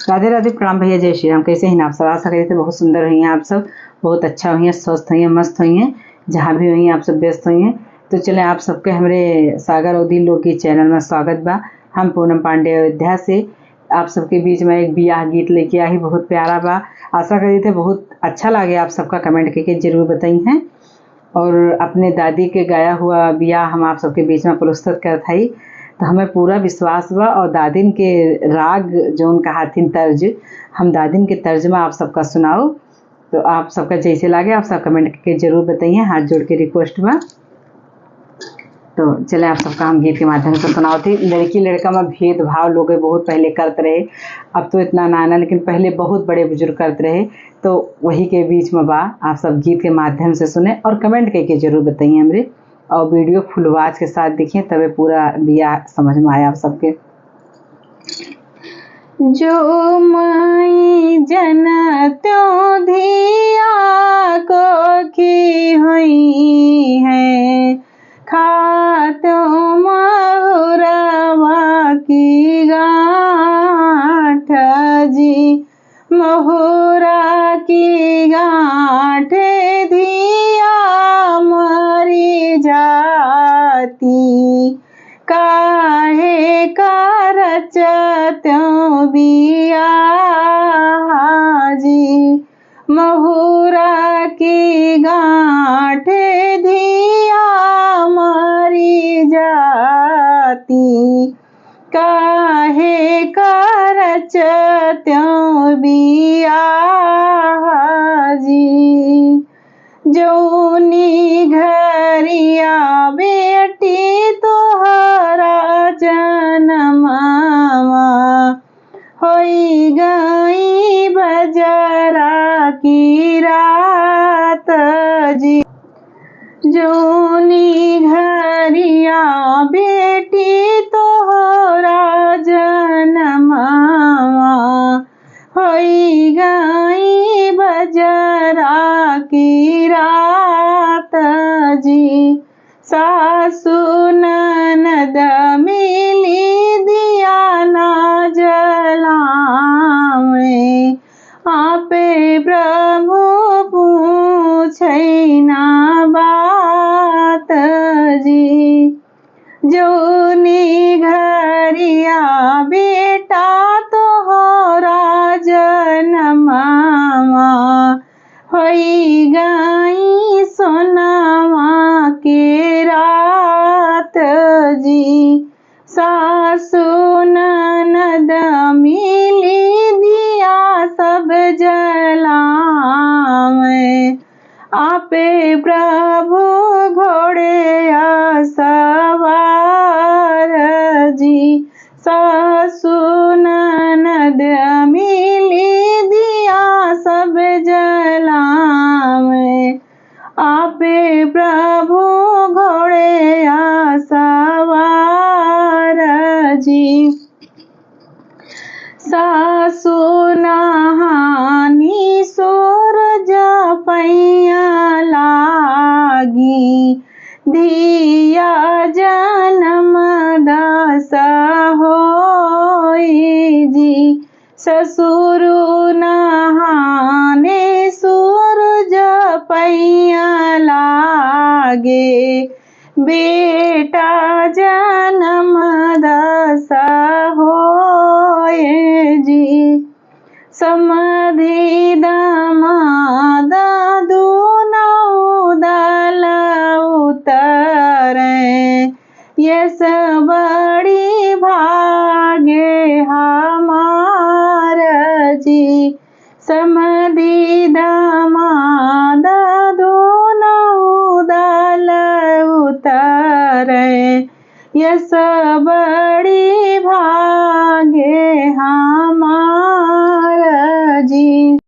राधे राधे, प्रणाम भैया, जय श्री राम। कैसे हैं आप सब? आशा करी थे बहुत सुंदर हुई हैं आप सब, बहुत अच्छा हुई हैं, स्वस्थ हुई हैं, मस्त हुई हैं, जहाँ भी हुई हैं आप सब व्यस्त हुई हैं। तो चले आप सबके हमारे सागर अवधी लोकगीत चैनल में स्वागत बा। हम पूनम पांडे अयोध्या से आप सबके बीच में एक बियाह गीत लेके आई, बहुत प्यारा बा। आशा करी थे बहुत अच्छा लगे, आप सबका कमेंट करके जरूर बताई हैं। और अपने दादी के गाया हुआ बियाह हम आप सबके बीच में प्रस्तुत करत हई, तो हमें पूरा विश्वास बा। और दादिन के राग जो उनका हाथिन तर्ज, हम दादिन के तर्ज में आप सबका सुनाओ। तो आप सबका जैसे लागे आप सब कमेंट करके जरूर बताइए, हाथ जोड़ के रिक्वेस्ट बा। तो चले आप सबका हम गीत के माध्यम से सुनाओ थी। लड़की लड़का में भेदभाव लोग बहुत पहले करते रहे, अब तो इतना ना, लेकिन पहले बहुत बड़े बुजुर्ग करते रहे। तो वही के बीच में बा, आप सब गीत के माध्यम से सुने और कमेंट करके जरूर बताइए हमरे। और वीडियो फुल आवाज के साथ देखिए, तबे पूरा बियाह समझ में आया आप सबके। जो माई जन त्यों धिया को की हुई है, खातो महुरवा की गांठ जी, महुरा की गांठ धिया मरी जाती, काहे करच त्यों बियाह जी, महुरा की गांठ धिया मरी जाती, काहे करच त्यों बियाह जी। जौनी घरिया बेटी तोहरा जनमावा, होई गई बजरा की रात जी। जौनी घरिया बेटी तोहरा जनमावा, होई गई बजरा की रात जी। सासु ननद मिली दिया ना जलावे, आपे प्रभु पूछै ना बात जी। जौनी घरिया बेटा तोहरा जनमावा, होई गई सोनावा के रात जी। सासु ननद मिली दिया सब जलावे, आपे प्रभु घोड़े सवार जी। सासु ननद मिली दिया सब जलावे, आपे प्रभु घोड़े सवार जी। सासु नहानी सूरज पैया लागी, धिया जन्म दस होई जी। ससुर नहाने सूरज पैया लागे, बेटा जन्म दस होए जी। समधि दामाद दूनौ दल उतरे, यस बड़ी भागे हमार जी। समधि दामाद दूनौ दल उतरे, यस बड़ी भागे हमार जी।